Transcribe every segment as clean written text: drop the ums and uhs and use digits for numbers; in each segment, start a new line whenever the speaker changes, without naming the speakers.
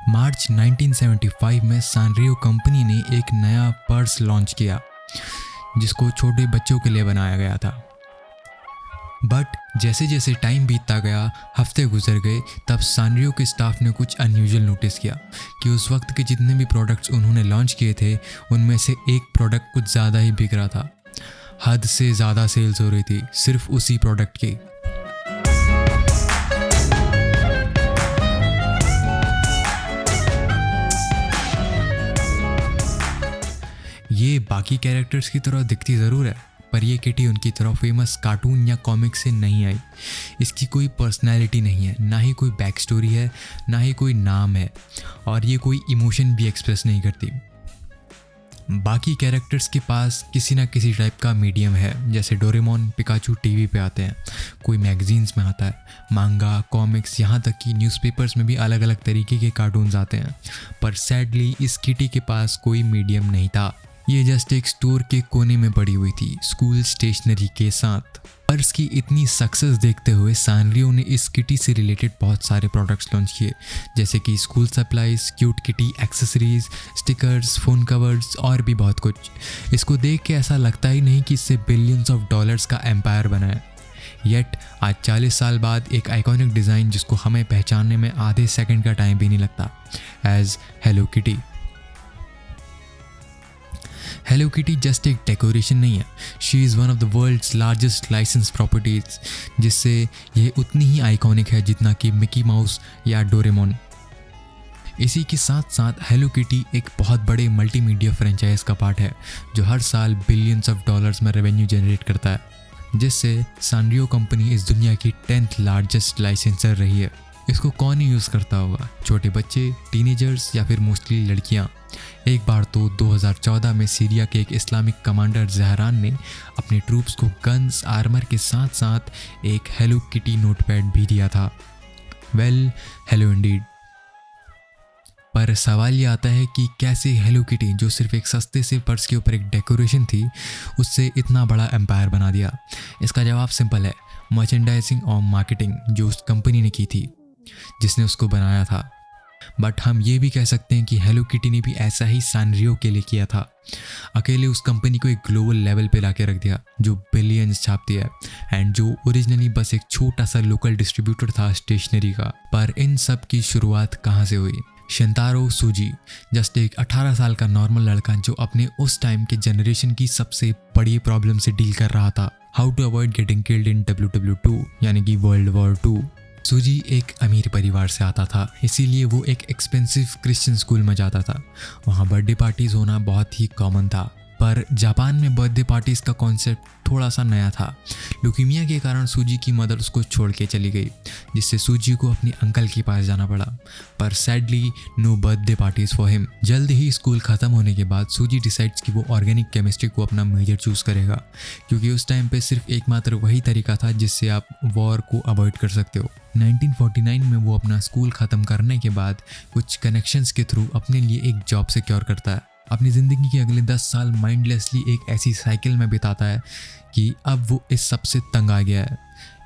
मार्च 1975 में Sanrio company ने एक नया पर्स लॉन्च किया जिसको छोटे बच्चों के लिए बनाया गया था। बट जैसे जैसे टाइम बीतता गया, हफ्ते गुजर गए, तब सैनरियो के स्टाफ ने कुछ अनयूजुअल नोटिस किया कि उस वक्त के जितने भी प्रोडक्ट्स उन्होंने लॉन्च किए थे उनमें से एक प्रोडक्ट कुछ ज़्यादा ही बिक रहा था। हद से ज़्यादा सेल्स हो रही थी सिर्फ उसी प्रोडक्ट की। ये बाकी कैरेक्टर्स की तरह दिखती ज़रूर है, पर ये किटी उनकी तरह फेमस कार्टून या कॉमिक से नहीं आई। इसकी कोई पर्सनैलिटी नहीं है, ना ही कोई बैक स्टोरी है, ना ही कोई नाम है, और ये कोई इमोशन भी एक्सप्रेस नहीं करती। बाकी कैरेक्टर्स के पास किसी ना किसी टाइप का मीडियम है, जैसे डोरेमोन, पिकाचू टीवी पे आते हैं, कोई मैगजीन्स में आता है, मांगा, कॉमिक्स, यहाँ तक कि न्यूज़पेपर्स में भी अलग अलग तरीके के कार्टून्स आते हैं। पर सैडली इस किटी के पास कोई मीडियम नहीं था। ये जस्ट एक स्टोर के कोने में पड़ी हुई थी, स्कूल स्टेशनरी के साथ। पर्स की इतनी सक्सेस देखते हुए सैनरियो ने इस किटी से रिलेटेड बहुत सारे प्रोडक्ट्स लॉन्च किए, जैसे कि school supplies, cute kitty accessories, stickers, phone covers और भी बहुत कुछ। इसको देख के ऐसा लगता ही नहीं कि इससे बिलियंस ऑफ डॉलर्स का एम्पायर बना है। येट आज 40 साल बाद एक आइकॉनिक डिज़ाइन जिसको हमें पहचानने में आधे सेकंड का टाइम भी नहीं लगता, as Hello Kitty. Hello Kitty just एक डेकोरेशन नहीं है, she is one of the world's largest licence properties, जिससे ये उतनी ही आइकॉनिक है जितना कि मिकी माउस या डोरेमोन। इसी के साथ साथ हेलो किटी एक बहुत बड़े मल्टीमीडिया फ्रेंचाइज का पार्ट है जो हर साल बिलियंस ऑफ डॉलर्स में रेवेन्यू जनरेट करता है, जिससे सैनरियो कंपनी इस दुनिया की 10th लार्जेस्ट लाइसेंसर रही है। इसको कौन ही यूज़ करता होगा? छोटे बच्चे, टीनेजर्स या फिर मोस्टली लड़कियाँ। एक बार तो 2014 में सीरिया के एक इस्लामिक कमांडर जहरान ने अपने ट्रूप्स को गन्स, आर्मर के साथ साथ एक हेलो किटी नोटपैड भी दिया था। Well, hello Indeed. पर सवाल ये आता है कि कैसे हेलो किटी, जो सिर्फ एक सस्ते से पर्स के ऊपर एक डेकोरेशन थी, उससे इतना बड़ा एम्पायर बना दिया? इसका जवाब सिंपल है, मर्चेंडाइजिंग और मार्केटिंग जो उस कंपनी ने की थी जिसने उसको बनाया था। बट हम ये भी कह सकते हैं कि हेलो किटी ने भी ऐसा ही सैनरियो के लिए किया था। अकेले उस कंपनी को एक ग्लोबल लेवल पे लाके रख दिया जो बिलियंस छापती है, एंड जो ओरिजिनली बस एक छोटा सा लोकल डिस्ट्रीब्यूटर था स्टेशनरी का। पर इन सब की शुरुआत कहाँ से हुई? शिंतारो सूजी, जस्ट एक 18 साल का नॉर्मल लड़का जो अपने उस टाइम के जनरेशन की सबसे बड़ी प्रॉब्लम से डील कर रहा था, how to avoid getting killed in WW2 यानी कि वर्ल्ड वॉर 2। सूजी एक अमीर परिवार से आता था, इसीलिए वो एक एक्सपेंसिव क्रिश्चियन स्कूल में जाता था। वहाँ बर्थडे पार्टीज होना बहुत ही कॉमन था, पर जापान में बर्थडे पार्टीज का कॉन्सेप्ट थोड़ा सा नया था। ल्यूकीमिया के कारण सूजी की मदर उसको छोड़ के चली गई, जिससे सूजी को अपने अंकल के पास जाना पड़ा। पर sadly no birthday parties for him. जल्द ही स्कूल ख़त्म होने के बाद सूजी डिसाइड्स कि वो ऑर्गेनिक केमिस्ट्री को अपना मेजर चूज़ करेगा, क्योंकि उस टाइम पे सिर्फ एकमात्र वही तरीका था जिससे आप वॉर को अवॉइड कर सकते हो। 1949 में वो अपना स्कूल ख़त्म करने के बाद कुछ कनेक्शंस के थ्रू अपने लिए एक जॉब सिक्योर करता है। अपनी ज़िंदगी के अगले 10 साल माइंडलेसली एक ऐसी साइकिल में बिताता है कि अब वो इस सब से तंग आ गया है।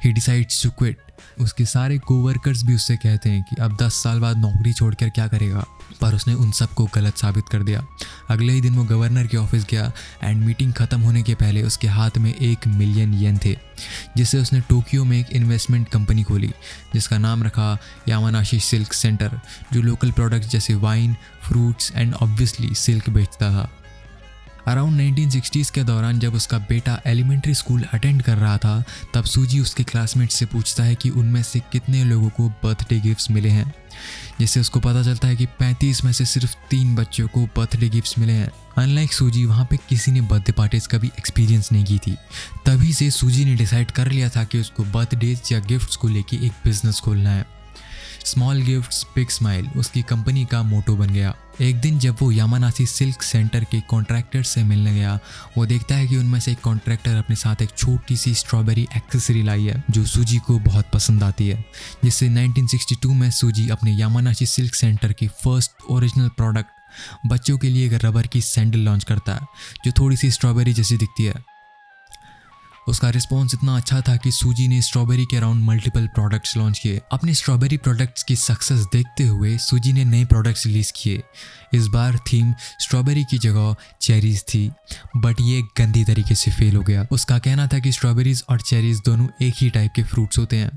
He decides to quit. उसके सारे कोवर्कर्स भी उससे कहते हैं कि अब 10 साल बाद नौकरी छोड़कर क्या करेगा, पर उसने उन सबको गलत साबित कर दिया। अगले ही दिन वो गवर्नर के ऑफिस गया एंड मीटिंग ख़त्म होने के पहले उसके हाथ में 1 मिलियन येन थे, जिससे उसने टोक्यो में एक इन्वेस्टमेंट कंपनी खोली जिसका नाम रखा यामानाशी सिल्क सेंटर, जो लोकल प्रोडक्ट्स जैसे wine, fruits and obviously silk बेचता था। अराउंड 1960s के दौरान जब उसका बेटा एलिमेंट्री स्कूल अटेंड कर रहा था, तब सूजी उसके क्लासमेट्स से पूछता है कि उनमें से कितने लोगों को बर्थडे गिफ्ट्स मिले हैं, जिससे उसको पता चलता है कि 35 में से सिर्फ 3 बच्चों को बर्थडे गिफ्ट्स मिले हैं। अनलाइक सूजी, वहाँ पे किसी ने बर्थडे पार्टीज का भी एक्सपीरियंस नहीं की थी। तभी से सूजी ने डिसाइड कर लिया था कि उसको बर्थडेज या गिफ्ट्स को लेके एक बिजनेस खोलना है। स्मॉल गिफ्ट्स बिग स्माइल उसकी कंपनी का मोटो बन गया। एक दिन जब वो यामानाशी सिल्क सेंटर के कॉन्ट्रैक्टर से मिलने गया, वो देखता है कि उनमें से एक कॉन्ट्रैक्टर अपने साथ एक छोटी सी स्ट्रॉबेरी एक्सेसरी लाई है जो सूजी को बहुत पसंद आती है, जिससे 1962 में सूजी अपने यामानाशी सिल्क सेंटर की फर्स्ट ओरिजिनल प्रोडक्ट बच्चों के लिए एक रबर की सैंडल लॉन्च करता है जो थोड़ी सी स्ट्रॉबेरी जैसी दिखती है। उसका रिस्पॉन्स इतना अच्छा था कि सूजी ने स्ट्रॉबेरी के अराउंड मल्टीपल प्रोडक्ट्स लॉन्च किए। अपने स्ट्रॉबेरी प्रोडक्ट्स की सक्सेस देखते हुए सूजी ने नए प्रोडक्ट्स रिलीज किए। इस बार थीम स्ट्रॉबेरी की जगह चेरीज थी, बट ये गंदी तरीके से फेल हो गया। उसका कहना था कि स्ट्रॉबेरीज और चेरीज दोनों एक ही टाइप के फ्रूट्स होते हैं,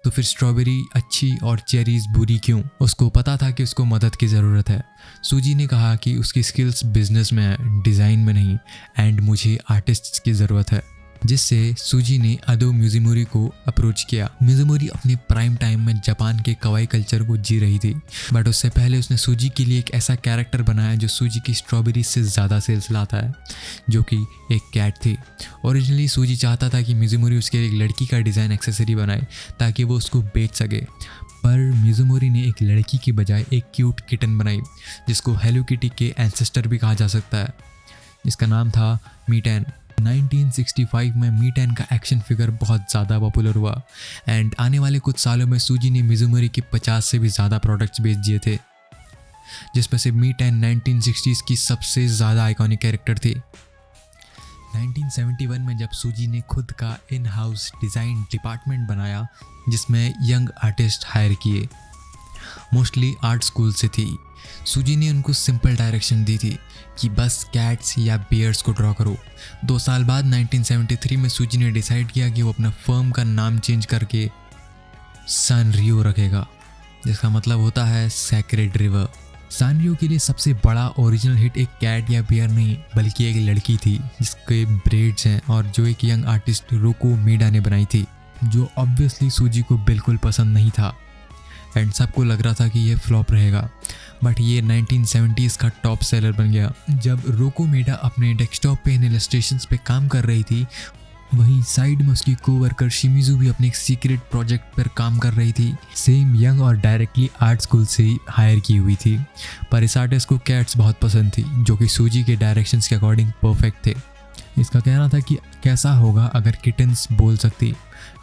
तो फिर स्ट्रॉबेरी अच्छी और चेरीज बुरी क्यों? उसको पता था कि उसको मदद की ज़रूरत है। सूजी ने कहा कि उसकी स्किल्स बिजनेस में है, डिज़ाइन में नहीं, एंड मुझे आर्टिस्ट्स की ज़रूरत है। जिससे सूजी ने अदो मिजुमोरी को अप्रोच किया। मिजुमोरी अपने प्राइम टाइम में जापान के कवाई कल्चर को जी रही थी, बट उससे पहले उसने सूजी के लिए एक ऐसा कैरेक्टर बनाया जो सूजी की स्ट्रॉबेरी से ज़्यादा सेल्स लाता है, जो कि एक कैट थी। ओरिजिनली सूजी चाहता था कि मिजुमोरी उसके लिए एक लड़की का डिज़ाइन एक्सेसरी बनाए ताकि वो उसको बेच सके, पर मिजुमोरी ने एक लड़की की बजाय एक क्यूट किटन बनाई जिसको हेलो किटी के एंसेस्टर भी कहा जा सकता है, जिसका नाम था मीटैन। 1965 में मीटैन का एक्शन फिगर बहुत ज़्यादा पॉपुलर हुआ एंड आने वाले कुछ सालों में सूजी ने मिजुमोरी के 50 से भी ज़्यादा प्रोडक्ट्स बेच दिए थे, जिसमें से मीटैन 1960s की सबसे ज़्यादा आइकॉनिक कैरेक्टर थी। 1971 में जब सूजी ने खुद का इन हाउस डिज़ाइन डिपार्टमेंट बनाया जिसमें यंग आर्टिस्ट हायर किए, मोस्टली आर्ट स्कूल से थी। सूजी ने उनको सिंपल डायरेक्शन दी थी कि बस कैट्स या बियर्स को ड्रॉ करो। 2 साल बाद 1973 में सूजी ने डिसाइड किया कि वो अपना फर्म का नाम चेंज करके सानरियो रखेगा, जिसका मतलब होता है सैक्रेड रिवर। सानरियो के लिए सबसे बड़ा ओरिजिनल हिट एक कैट या बियर नहीं बल्कि एक लड़की थी जिसके ब्रेड्स हैं और जो एक यंग आर्टिस्ट रोको मीडा ने बनाई थी, जो ऑब्वियसली सूजी को बिल्कुल पसंद नहीं था एंड सबको लग रहा था कि ये फ्लॉप रहेगा, बट ये 1970s का टॉप सेलर बन गया। जब रोको मेडा अपने डेस्कटॉप पे इन इलस्ट्रेशंस पे काम कर रही थी, वहीं साइड में उसकी कोवर्कर शिमिजू भी अपने एक सीक्रेट प्रोजेक्ट पर काम कर रही थी, सेम यंग और डायरेक्टली आर्ट स्कूल से हायर की हुई थी। पर इस आर्टिस्ट को कैट्स बहुत पसंद थी जो कि सूजी के डायरेक्शंस के अकॉर्डिंग परफेक्ट थे। इसका कहना था कि कैसा होगा अगर किटन्स बोल सकती,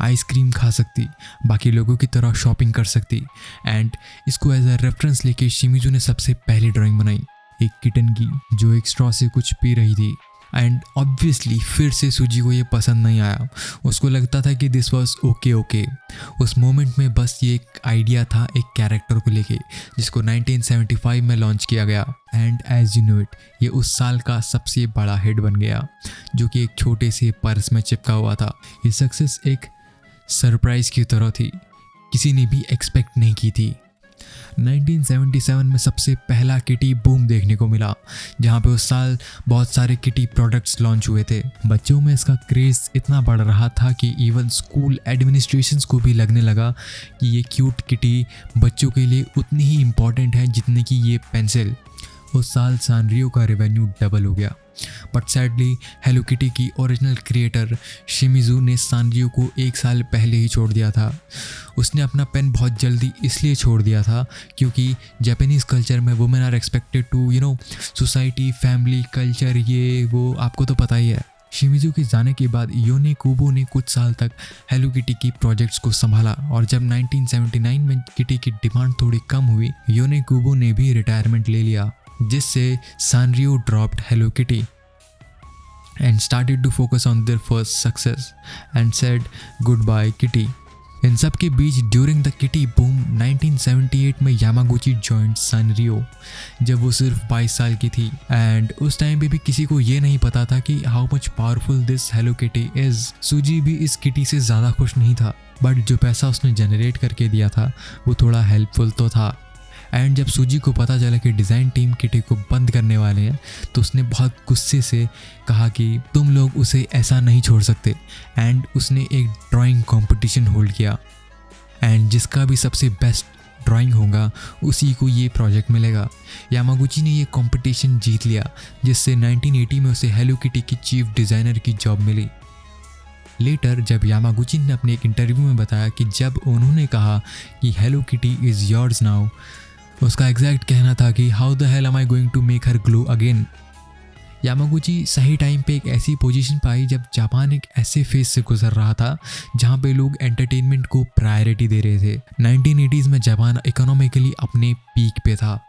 आइसक्रीम खा सकती, बाकी लोगों की तरह शॉपिंग कर सकती, एंड इसको एज अ रेफरेंस लेके शिमिजू ने सबसे पहली ड्राइंग बनाई एक किटन की जो एक स्ट्रॉ से कुछ पी रही थी। एंड ऑब्वियसली फिर से सूजी को ये पसंद नहीं आया, उसको लगता था कि दिस वॉज ओके। उस मोमेंट में बस ये एक आइडिया था एक कैरेक्टर को लेके जिसको 1975 में लॉन्च किया गया and as you know it ये उस साल का सबसे बड़ा हिट बन गया जो कि एक छोटे से पर्स में चिपका हुआ था। ये सक्सेस एक सरप्राइज की तरह थी, किसी ने भी एक्सपेक्ट नहीं की थी। 1977 में सबसे पहला किटी बूम देखने को मिला जहाँ पे उस साल बहुत सारे किटी प्रोडक्ट्स लॉन्च हुए थे। बच्चों में इसका क्रेज़ इतना बढ़ रहा था कि इवन स्कूल एडमिनिस्ट्रेशंस को भी लगने लगा कि ये क्यूट किटी बच्चों के लिए उतनी ही इम्पॉर्टेंट है जितने कि ये पेंसिल। उस साल सानरियो का रेवेन्यू डबल हो गया, बट सैडली हेलो किटी की ओरिजिनल क्रिएटर शिमिजू ने सानरियो को 1 साल पहले ही छोड़ दिया था। उसने अपना पेन बहुत जल्दी इसलिए छोड़ दिया था क्योंकि जापानीज़ कल्चर में women are expected to society, family, culture, ये वो आपको तो पता ही है। शिमिजू के जाने के बाद योने कुबो ने कुछ साल तक हेलो किटी की प्रोजेक्ट्स को संभाला और जब 1979 में किटी की डिमांड थोड़ी कम हुई, योने कुबो ने भी रिटायरमेंट ले लिया, जिससे Sanrio dropped Hello Kitty and started to focus on their first success and said goodbye Kitty. इन सब के बीच ड्यूरिंग द किटी बूम 1978 में यामागुची जॉइंट सानरियो जब वो सिर्फ 22 साल की थी एंड उस टाइम पे भी किसी को ये नहीं पता था कि how much powerful this hello kitty is. सूजी भी इस किटी से ज़्यादा खुश नहीं था, बट जो पैसा उसने जनरेट करके दिया था वो थोड़ा हेल्पफुल तो था। एंड जब सूजी को पता चला कि डिज़ाइन टीम किटी को बंद करने वाले हैं तो उसने बहुत गुस्से से कहा कि तुम लोग उसे ऐसा नहीं छोड़ सकते एंड उसने एक ड्राइंग कंपटीशन होल्ड किया एंड जिसका भी सबसे बेस्ट ड्राइंग होगा उसी को ये प्रोजेक्ट मिलेगा। यामागुची ने ये कंपटीशन जीत लिया जिससे 1980 में उसे हेलो किटी की चीफ डिज़ाइनर की जॉब मिली। लेटर जब यामागुची ने अपने एक इंटरव्यू में बताया कि जब उन्होंने कहा कि Hello Kitty is yours now, उसका एग्जैक्ट कहना था कि how the hell am I going to make her glow again. Yamaguchi सही टाइम पे एक ऐसी पोजीशन पाई जब जापान एक ऐसे फेज से गुजर रहा था जहाँ पे लोग एंटरटेनमेंट को प्रायोरिटी दे रहे थे। 1980s में जापान इकोनॉमिकली अपने पीक पे था,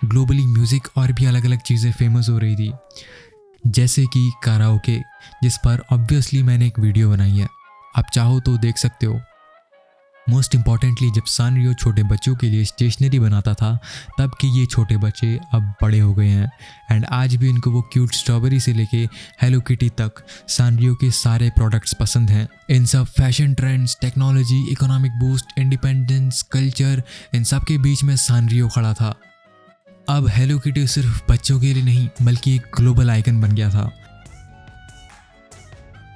ग्लोबली म्यूज़िक और भी अलग अलग चीज़ें फेमस हो रही थी। जैसे कि कराओके, जिस पर ऑब्वियसली मैंने एक वीडियो बनाई है, आप चाहो तो देख सकते हो। मोस्ट इम्पॉर्टेंटली, जब सानरियो छोटे बच्चों के लिए स्टेशनरी बनाता था तब कि ये छोटे बच्चे अब बड़े हो गए हैं एंड आज भी इनको वो क्यूट स्ट्रॉबेरी से लेके हेलो किटी तक सानरियो के सारे प्रोडक्ट्स पसंद हैं। इन सब fashion trends, technology, economic boost, independence, culture, इन सब के बीच में सानरियो खड़ा था। अब हेलो किटी सिर्फ बच्चों के लिए नहीं बल्कि एक ग्लोबल आइकन बन गया था।